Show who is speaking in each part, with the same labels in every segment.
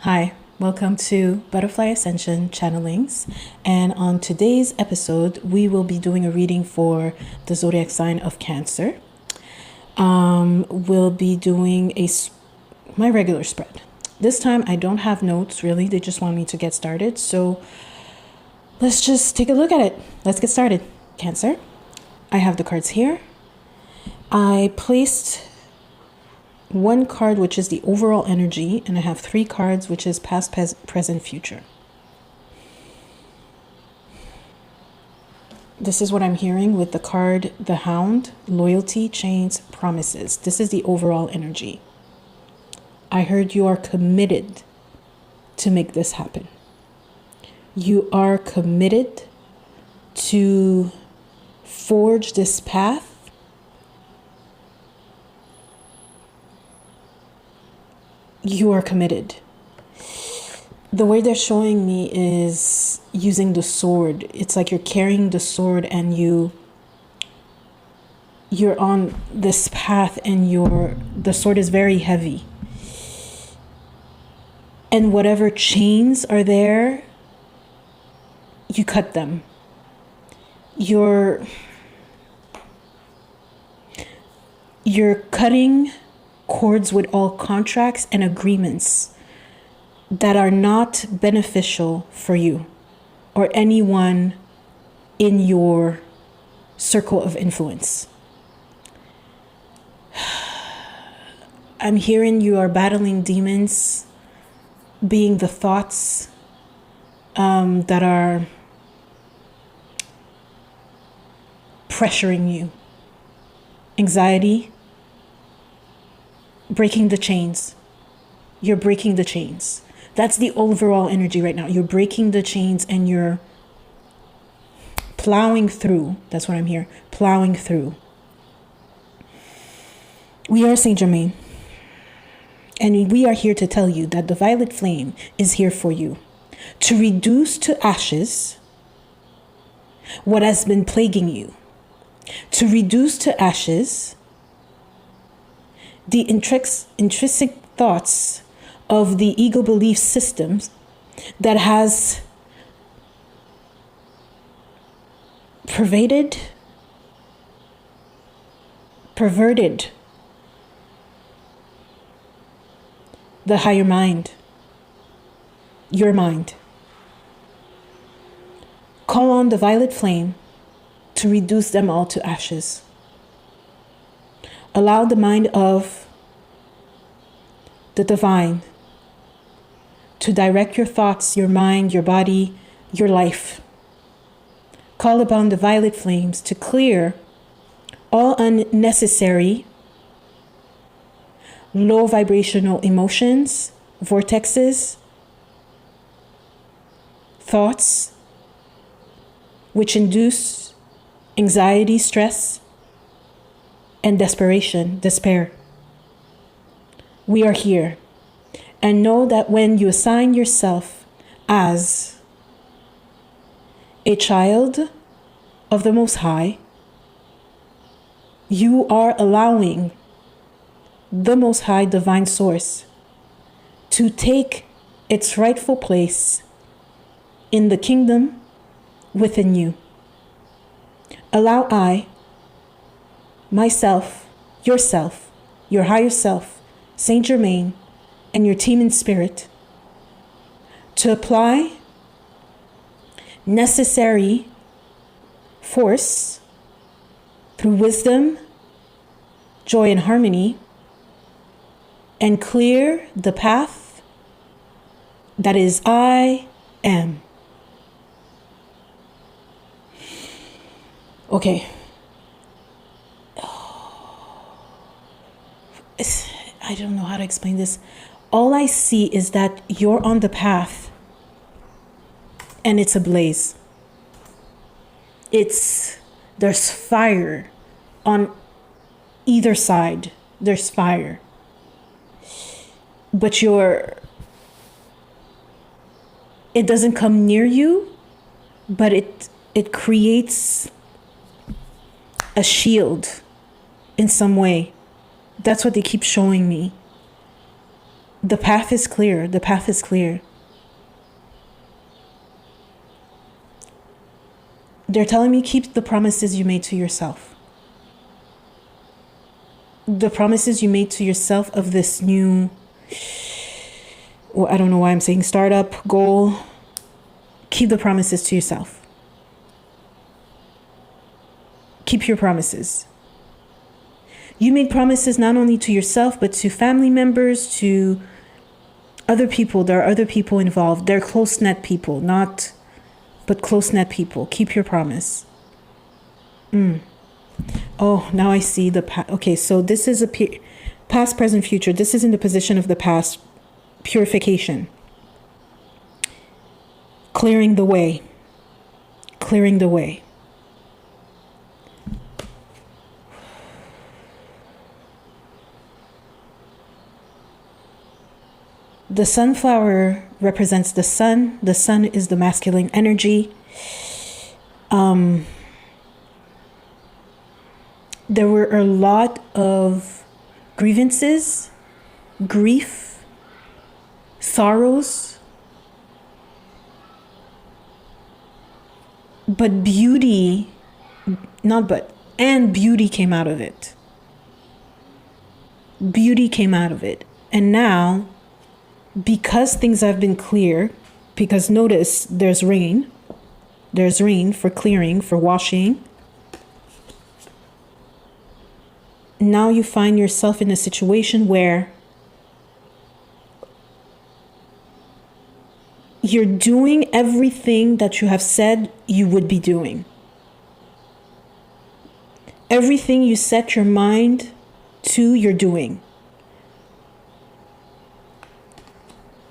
Speaker 1: Hi, welcome to Butterfly Ascension Channelings. And on today's episode, we will be doing a reading for the zodiac sign of Cancer. We'll be doing my regular spread. This time I don't have notes really, they just want me to get started. So let's just take a look at it. Let's get started. Cancer, I have the cards here. I placed one card, which is the overall energy, and I have three cards, which is past, present, future. This is what I'm hearing with the card, the Hound, loyalty, chains, promises. This is the overall energy. I heard you are committed to make this happen. You are committed to forge this path. You are committed. The way they're showing me is using the sword. It's like you're carrying the sword and you're on this path and the sword is very heavy. And whatever chains are there, you cut them. You're cutting cords with all contracts and agreements that are not beneficial for you or anyone in your circle of influence. I'm hearing you are battling demons, being the thoughts that are pressuring you. Anxiety, breaking the chains. You're breaking the chains. That's the overall energy right now. You're breaking the chains and you're plowing through. That's what I'm here. Plowing through. We are Saint Germain. And we are here to tell you that the violet flame is here for you. To reduce to ashes what has been plaguing you. To reduce to ashes the intrinsic thoughts of the ego belief systems that has perverted the higher mind, your mind. Call on the violet flame to reduce them all to ashes. Allow the mind of the divine to direct your thoughts, your mind, your body, your life. Call upon the violet flames to clear all unnecessary low vibrational emotions, vortexes, thoughts which induce anxiety, stress, and despair. We are here. And know that when you assign yourself as a child of the Most High, you are allowing the Most High Divine Source to take its rightful place in the kingdom within you. Allow I, myself, yourself, your higher self, Saint Germain, and your team in spirit to apply necessary force through wisdom, joy, and harmony, and clear the path that is I am. Okay. I don't know how to explain this. All I see is that you're on the path and it's ablaze. There's fire on either side. There's fire. But it doesn't come near you, but it creates a shield in some way. That's what they keep showing me. The path is clear. The path is clear. They're telling me keep the promises you made to yourself. The promises you made to yourself of this new, well, I don't know why I'm saying startup, goal. Keep the promises to yourself. Keep your promises. You made promises not only to yourself, but to family members, to other people. There are other people involved. They're close-knit people, but close-knit people. Keep your promise. Oh, now I see the past. Okay, so this is a past, present, future. This is in the position of the past. Purification. Clearing the way. Clearing the way. The sunflower represents the sun. The sun is the masculine energy. There were a lot of grievances, grief, sorrows, but beauty, and beauty came out of it. Beauty came out of it. And now, because things have been clear, because notice there's rain for clearing, for washing. Now you find yourself in a situation where you're doing everything that you have said you would be doing. Everything you set your mind to, you're doing.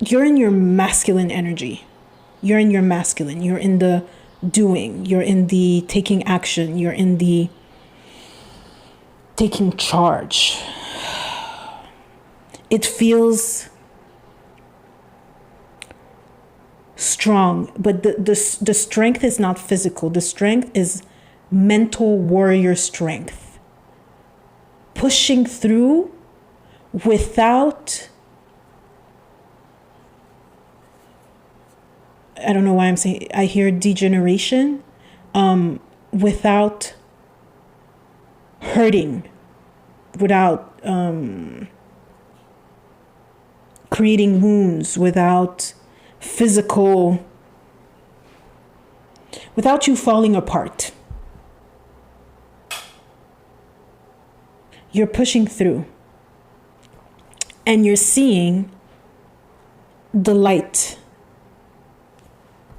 Speaker 1: You're in your masculine energy. You're in your masculine. You're in the doing. You're in the taking action. You're in the taking charge. It feels strong, but the strength is not physical. The strength is mental warrior strength. Pushing through without, I don't know why I'm saying, I hear degeneration, without hurting, without creating wounds, without physical, without you falling apart. You're pushing through and you're seeing the light.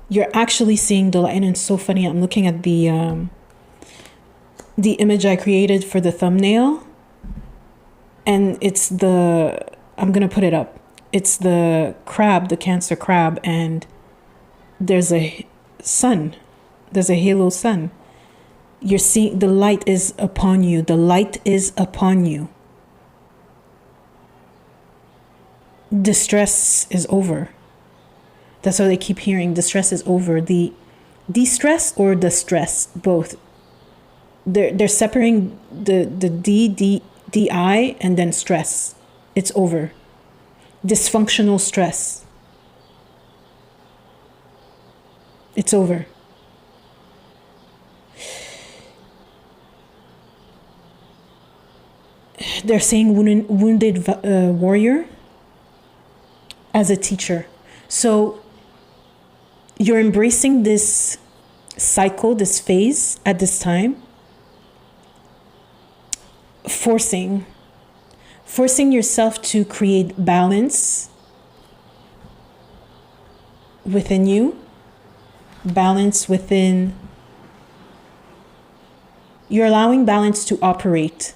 Speaker 1: You're actually seeing the light. And it's so funny. I'm looking at the image I created for the thumbnail, and it's I'm going to put it up. It's the crab, the Cancer crab, and there's a sun. There's a halo sun. You're seeing the light is upon you. The light is upon you. Distress is over. That's what I keep hearing. Distress is over. The de-stress or the stress, both. They're separating the DI and then stress. It's over. Dysfunctional stress. It's over. They're saying wounded warrior as a teacher. So you're embracing this cycle, this phase at this time, forcing yourself to create balance within you, balance within, you're allowing balance to operate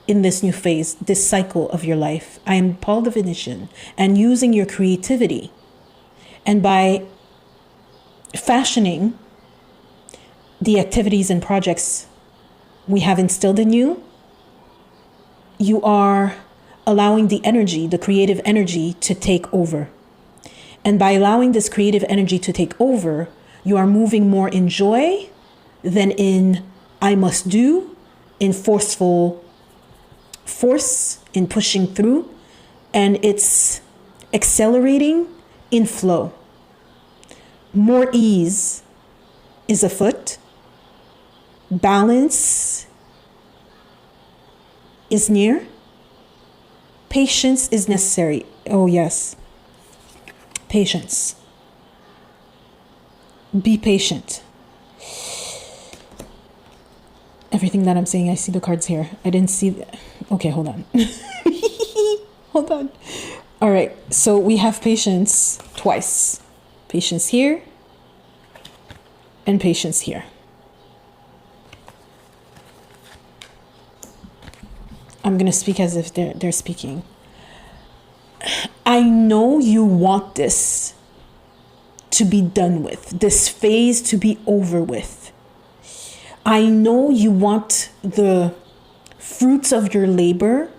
Speaker 1: in this new phase, this cycle of your life. I am Paul the Venetian, and using your creativity, and by fashioning the activities and projects we have instilled in you, you are allowing the energy, the creative energy, to take over. And by allowing this creative energy to take over, you are moving more in joy than in I must do, in force, in pushing through, and it's accelerating in flow. More ease is afoot. Balance is near. Patience is necessary. Oh, yes. Patience. Be patient. Everything that I'm saying, I see the cards here. I didn't see. Okay, hold on. Hold on. All right. So we have patience twice. Patience here and patience here. I'm going to speak as if they're speaking. I know you want this to be done with, this phase to be over with. I know you want the fruits of your labor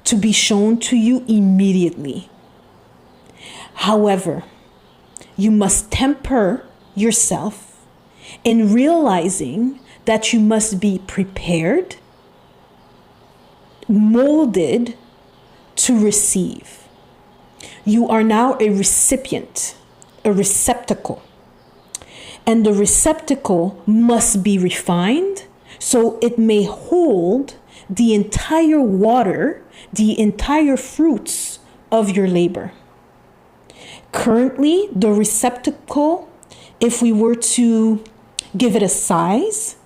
Speaker 1: to be shown to you immediately. However, you must temper yourself in realizing that you must be prepared, molded to receive. You are now a recipient, a receptacle. And the receptacle must be refined so it may hold the entire water, the entire fruits of your labor. Currently, the receptacle, if we were to give it a size,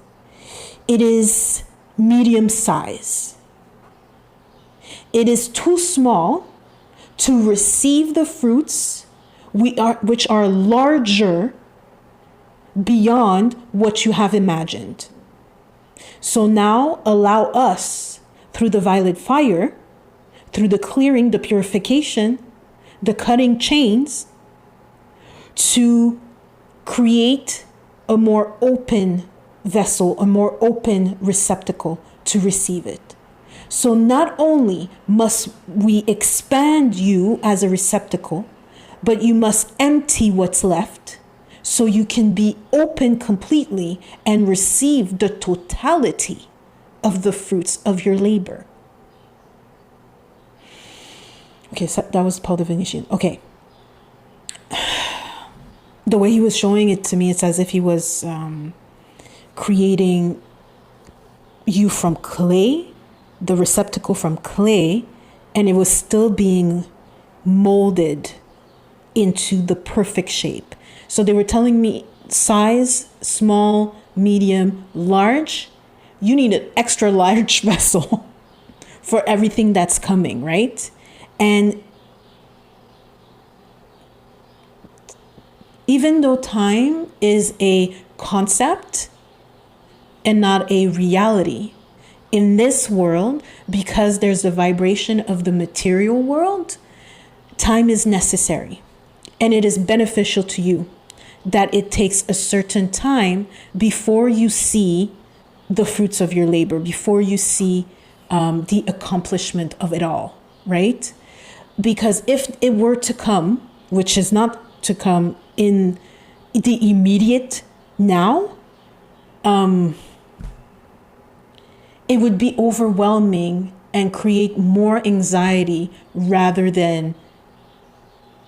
Speaker 1: it is medium size. It is too small to receive the fruits which are larger beyond what you have imagined. So now allow us, through the violet fire, through the clearing, the purification, the cutting chains, to create a more open vessel, a more open receptacle to receive it. So not only must we expand you as a receptacle, but you must empty what's left so you can be open completely and receive the totality of the fruits of your labor. Okay, so that was Paul the Venetian. Okay. The way he was showing it to me, it's as if he was creating you from clay, the receptacle from clay, and it was still being molded into the perfect shape. So they were telling me size, small, medium, large. You need an extra large vessel for everything that's coming, right? And even though time is a concept and not a reality, in this world, because there's the vibration of the material world, time is necessary. And it is beneficial to you that it takes a certain time before you see the fruits of your labor, before you see the accomplishment of it all, right? Because if it were to come, which is not to come in the immediate now, it would be overwhelming and create more anxiety rather than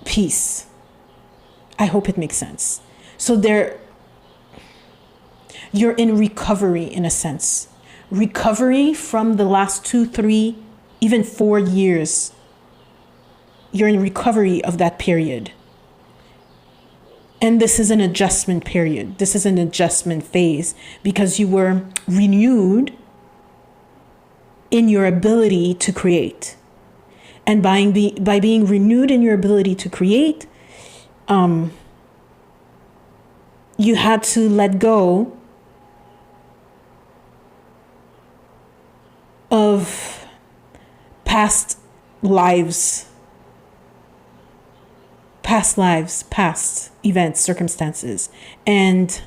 Speaker 1: peace. I hope it makes sense. So you're in recovery in a sense. Recovery from the last 2, 3, even 4 years. You're in recovery of that period. And this is an adjustment period. This is an adjustment phase because you were renewed in your ability to create. And by being renewed in your ability to create, you had to let go of past lives, past events, circumstances, and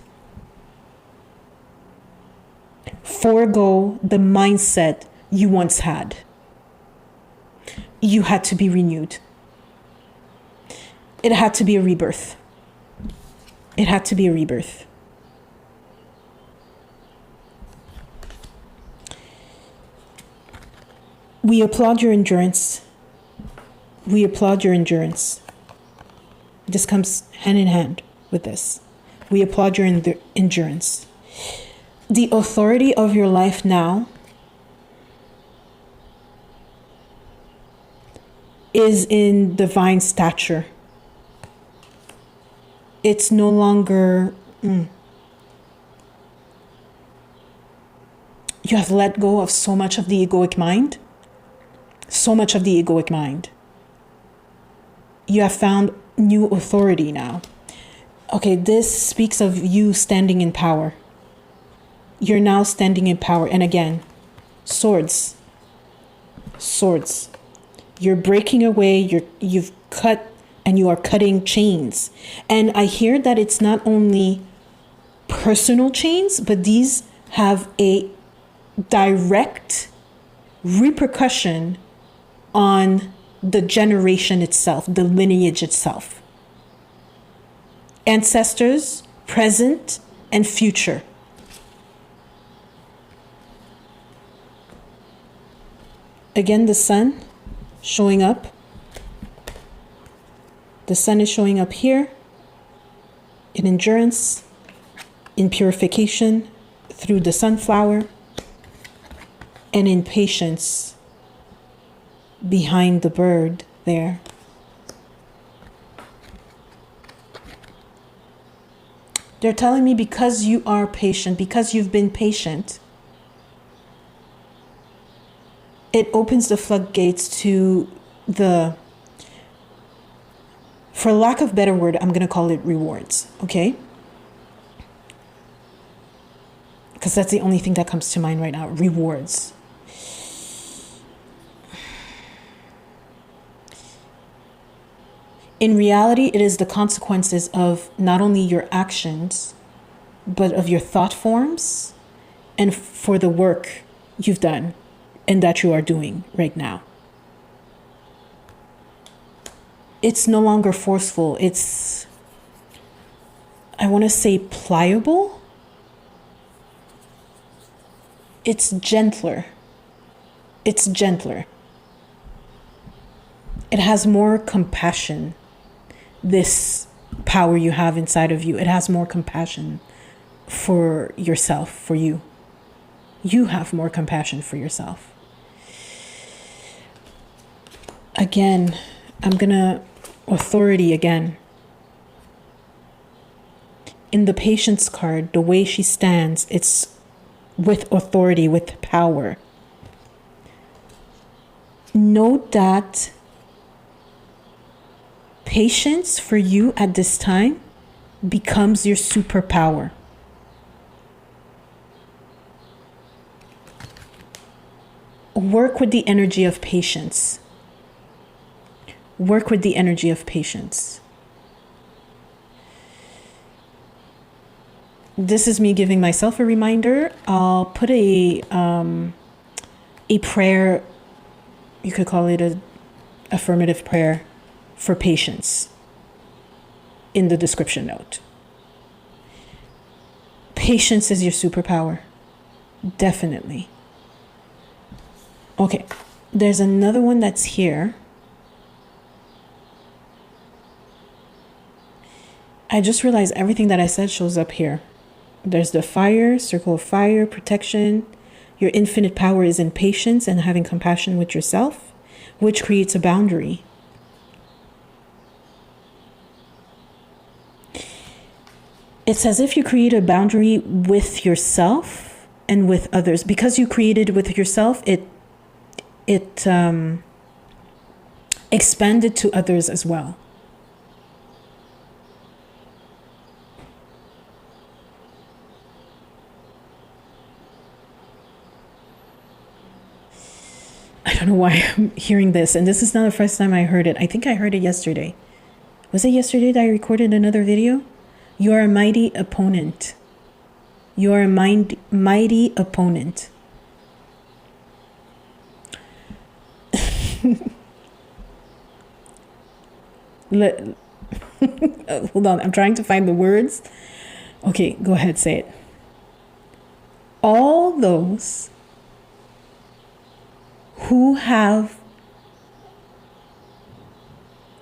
Speaker 1: forego the mindset you once had. You had to be renewed. It had to be a rebirth. It had to be a rebirth. We applaud your endurance. We applaud your endurance. This comes hand in hand with this. We applaud your endurance. The authority of your life now is in divine stature. It's no longer... You have let go of so much of the egoic mind. So much of the egoic mind. You have found new authority now. Okay, this speaks of you standing in power. You're now standing in power. And again, swords. Swords. You're breaking away. You've cut and you are cutting chains. And I hear that it's not only personal chains, but these have a direct repercussion on the generation itself, the lineage itself. Ancestors, present and future. Again, the sun showing up. The sun is showing up here in endurance, in purification through the sunflower, and in patience behind the bird there. They're telling me because you are patient, because you've been patient, it opens the floodgates to the, for lack of a better word, I'm going to call it rewards, okay? Because that's the only thing that comes to mind right now, rewards. In reality, it is the consequences of not only your actions, but of your thought forms and for the work you've done and that you are doing right now. It's no longer forceful. It's, I want to say pliable. It's gentler. It's gentler. It has more compassion. This power you have inside of you, it has more compassion for yourself, for you. You have more compassion for yourself. Again, I'm gonna authority again. In the patience card, the way she stands, it's with authority, with power. Note that patience for you at this time becomes your superpower. Work with the energy of patience. Work with the energy of patience. This is me giving myself a reminder. I'll put a prayer, you could call it a affirmative prayer for patience in the description note. Patience is your superpower. Definitely. Okay, there's another one that's here. I just realized everything that I said shows up here. There's the fire, circle of fire, protection. Your infinite power is in patience and having compassion with yourself, which creates a boundary. It's as if you create a boundary with yourself and with others. Because you created with yourself, it expanded to others as well. I don't know why I'm hearing this, and this is not the first time I heard it. I think I heard it yesterday. Was it yesterday that I recorded another video? You are a mighty opponent. You are a mighty opponent. Hold on, I'm trying to find the words. Okay, go ahead, say it. All those who have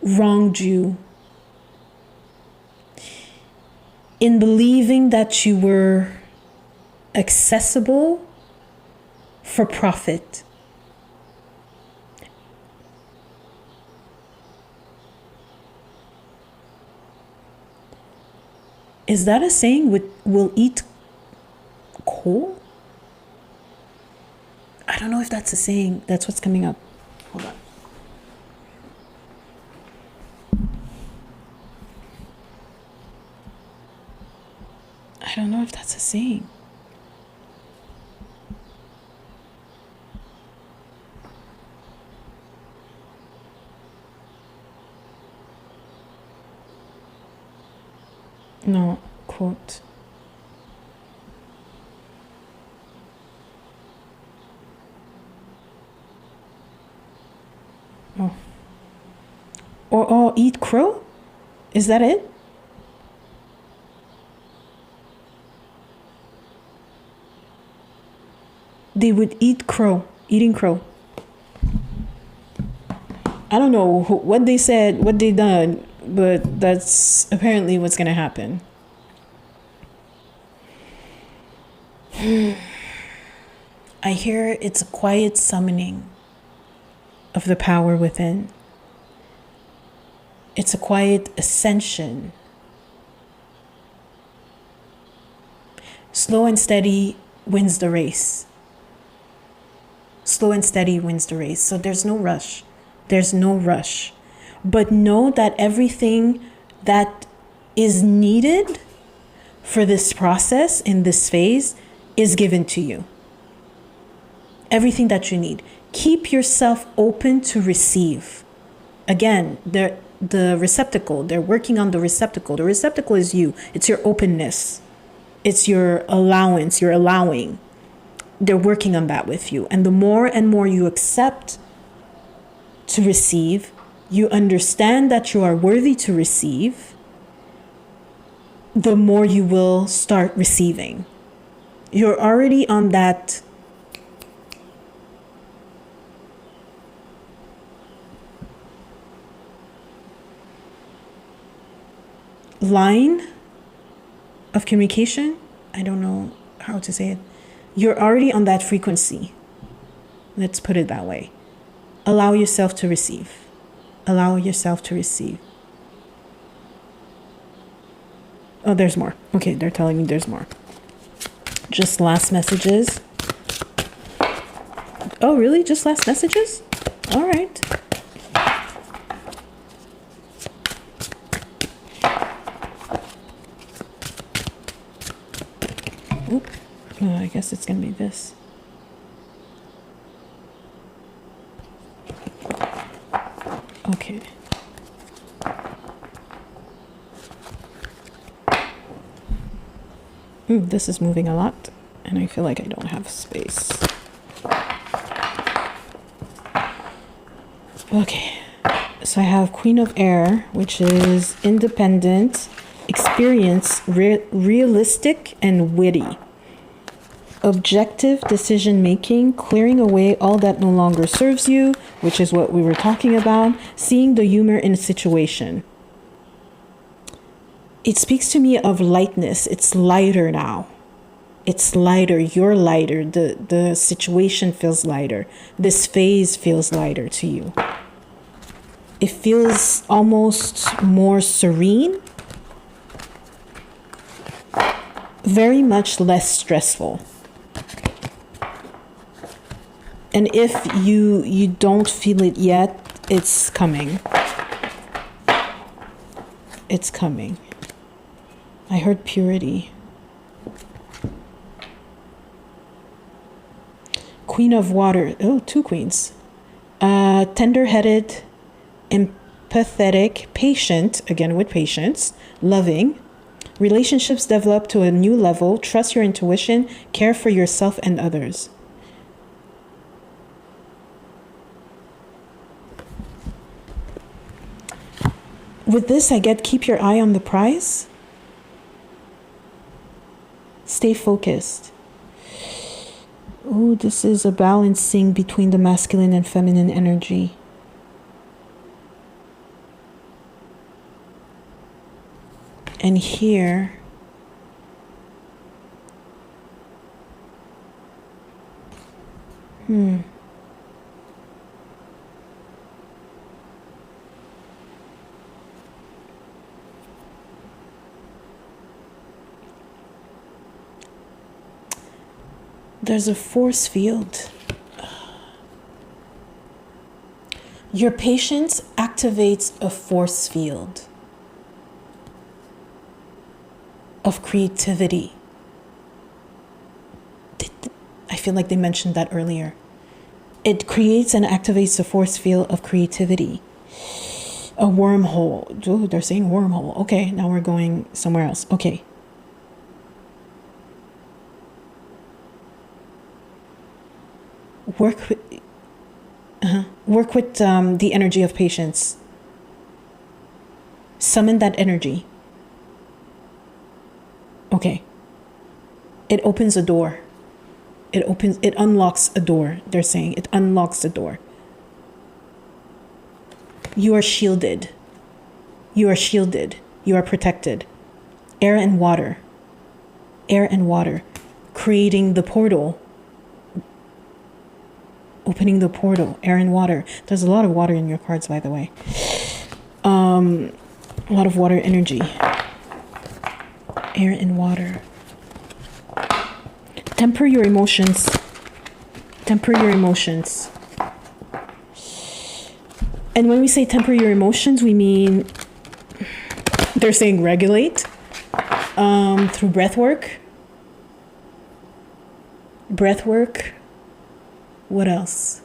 Speaker 1: wronged you, in believing that you were accessible for profit. Is that a saying? Will eat coal? I don't know if that's a saying. That's what's coming up. Hold on. I don't know if that's a saying. No, quote. Oh. Or eat crow? Is that it? They would eat crow, eating crow. I don't know what they said, what they done, but that's apparently what's going to happen. I hear it's a quiet summoning of the power within. It's a quiet ascension. Slow and steady wins the race. Slow and steady wins the race. So there's no rush. There's no rush. But know that everything that is needed for this process in this phase is given to you. Everything that you need. Keep yourself open to receive. Again, the receptacle, they're working on the receptacle. The receptacle is you. It's your openness. It's your allowance, your allowing. They're working on that with you. And the more and more you accept to receive, you understand that you are worthy to receive, the more you will start receiving. You're already on that line of communication. I don't know how to say it. You're already on that frequency. Let's put it that way. Allow yourself to receive. Allow yourself to receive. Oh, there's more. Okay, they're telling me there's more. Just last messages. Oh, really? Just last messages? All right. Oop. I guess it's going to be this. Okay. This is moving a lot, and I feel like I don't have space. Okay. So I have Queen of Air, which is independent, experience, realistic, and witty. Objective decision making, clearing away all that no longer serves you, which is what we were talking about, seeing the humor in a situation. It speaks to me of lightness. It's lighter now. It's lighter. You're lighter. The situation feels lighter. This phase feels lighter to you. It feels almost more serene. Very much less stressful. And if you don't feel it yet, it's coming. It's coming. I heard purity. Queen of Water. Oh, two queens. Tender-headed, empathetic, patient, again with patience, loving. Relationships develop to a new level. Trust your intuition. Care for yourself and others. With this, I get keep your eye on the prize. Stay focused. Oh, this is a balancing between the masculine and feminine energy. And here, there's a force field. Your patience activates a force field of creativity. I feel like they mentioned that earlier. It creates and activates a force field of creativity. A wormhole. Dude, they're saying wormhole. Okay, now we're going somewhere else. Okay. Work with the energy of patience. Summon that energy. Okay. It opens a door. It unlocks a door. They're saying it unlocks a door. You are shielded. You are shielded. You are protected. Air and water. Air and water. Creating the portal. Opening the portal. Air and water. There's a lot of water in your cards, by the way. A lot of water energy. Air and water. Temper your emotions. Temper your emotions. And when we say temper your emotions, we mean, they're saying regulate through breath work. Breath work. What else?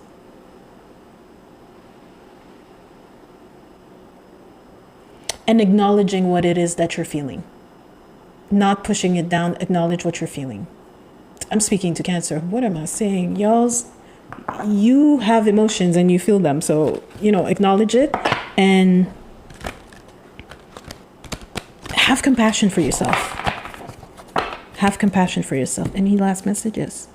Speaker 1: And acknowledging what it is that you're feeling. Not pushing it down. Acknowledge what you're feeling. I'm speaking to Cancer. What am I saying? Y'all's, you have emotions and you feel them. So, acknowledge it and have compassion for yourself. Have compassion for yourself. Any last messages?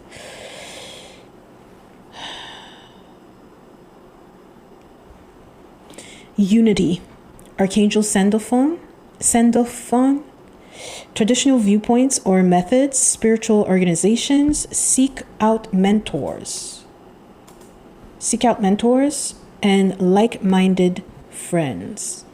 Speaker 1: Unity. Archangel Sandalphon. Traditional viewpoints or methods, spiritual organizations, seek out mentors. Seek out mentors and like-minded friends.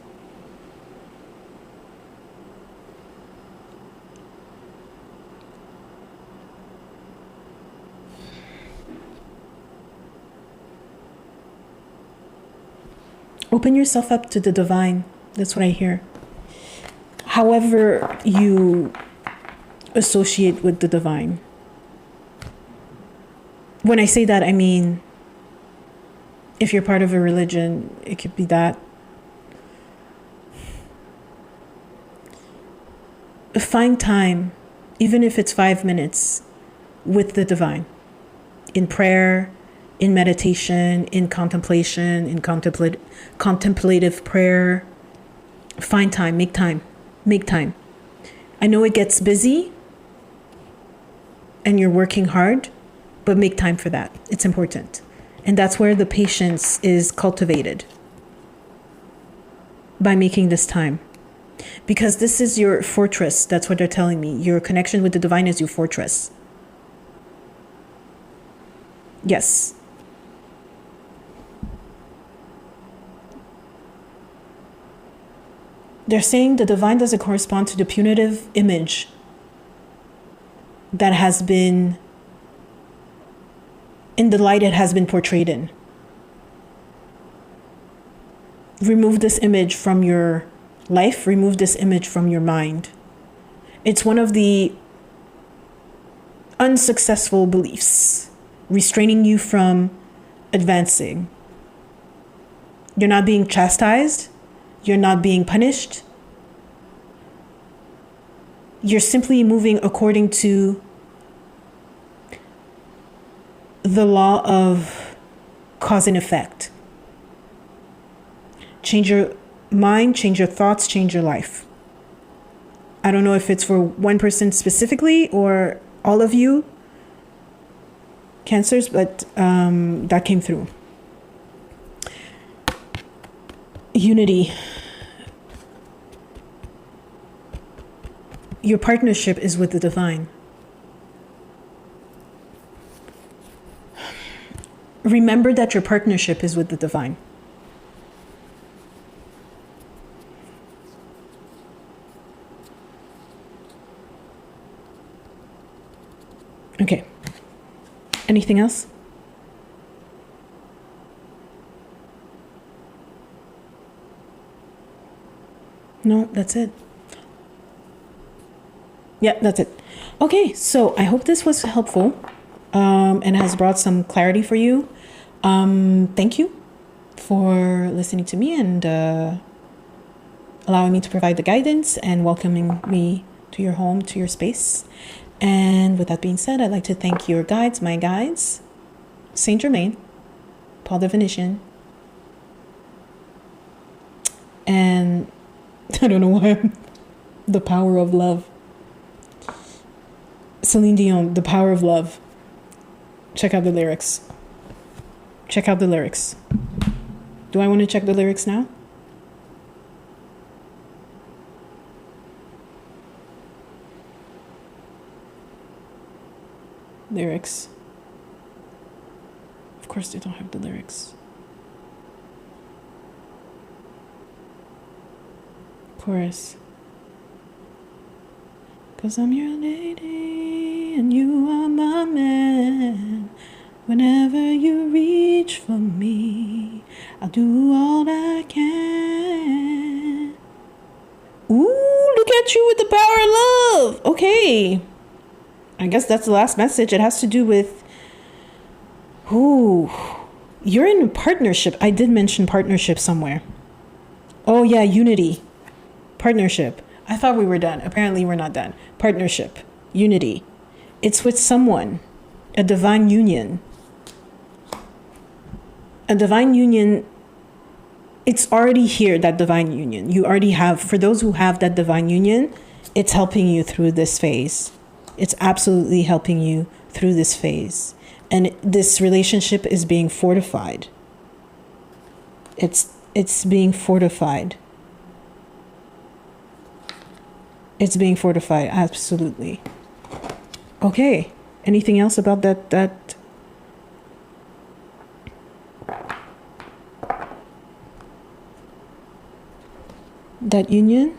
Speaker 1: Open yourself up to the divine. That's what I hear. However you associate with the divine. When I say that, I mean, if you're part of a religion, it could be that. Find time, even if it's 5 minutes, with the divine. In prayer, in meditation, in contemplation, in contemplative prayer. Find time, make time. Make time. I know it gets busy and you're working hard, but make time for that. It's important. And that's where the patience is cultivated, by making this time. Because this is your fortress. That's what they're telling me. Your connection with the divine is your fortress. Yes. They're saying the divine doesn't correspond to the punitive image that has been, in the light it has been portrayed in. Remove this image from your life. Remove this image from your mind. It's one of the unsuccessful beliefs, restraining you from advancing. You're not being chastised. You're not being punished. You're simply moving according to the law of cause and effect. Change your mind, change your thoughts, change your life. I don't know if it's for one person specifically or all of you, Cancers, but that came through. Unity. Your partnership is with the divine. Remember that your partnership is with the divine. Okay. Anything else? No, that's it. Yeah, that's it. Okay, so I hope this was helpful and has brought some clarity for you. Thank you for listening to me and allowing me to provide the guidance and welcoming me to your home, to your space. And with that being said, I'd like to thank your guides, my guides, Saint Germain, Paul the Venetian, and I don't know why the power of love. Celine Dion, The Power of Love. Check out the lyrics. Check out the lyrics. Do I want to check the lyrics now? Lyrics. Of course they don't have the lyrics. Chorus. 'Cause I'm your lady and you are my man. Whenever you reach for me, I'll do all I can. Ooh, look at you with the power of love. Okay. I guess that's the last message. It has to do with, ooh, you're in a partnership. I did mention partnership somewhere. Oh yeah, unity. Partnership. I thought we were done. Apparently we're not done. Partnership. Unity. It's with someone. A divine union. A divine union. It's already here, that divine union. You already have, for those who have that divine union, it's helping you through this phase. It's absolutely helping you through this phase. And this relationship is being fortified. It's being fortified. It's being fortified, absolutely. Okay. Anything else about that union?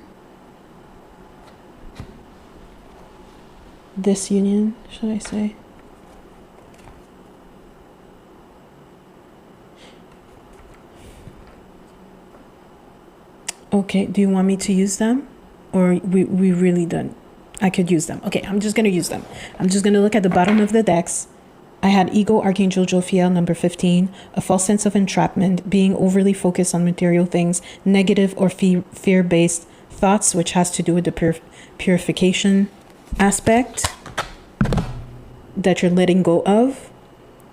Speaker 1: This union, should I say? Okay, do you want me to use them? Or we really done? I could use them. Okay, I'm just going to use them. I'm just going to look at the bottom of the decks. I had Ego, Archangel Jophiel, number 15, a false sense of entrapment, being overly focused on material things, negative or fear-based thoughts, which has to do with the purification aspect that you're letting go of.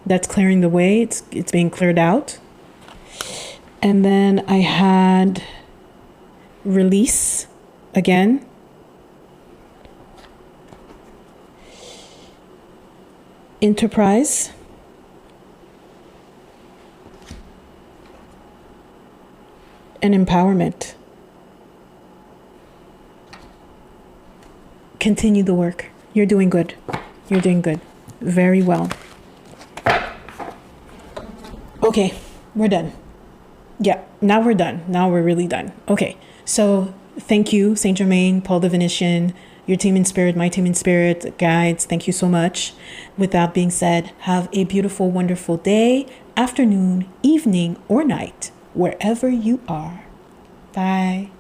Speaker 1: That's clearing the way. It's being cleared out. And then I had release again. Enterprise. And empowerment. Continue the work. You're doing good. You're doing good. Very well. Okay, we're done. Yeah, now we're done. Now we're really done. Okay, so thank you, Saint Germain, Paul the Venetian, your team in spirit, my team in spirit, guides. Thank you so much. With that being said, have a beautiful, wonderful day, afternoon, evening, or night, wherever you are. Bye.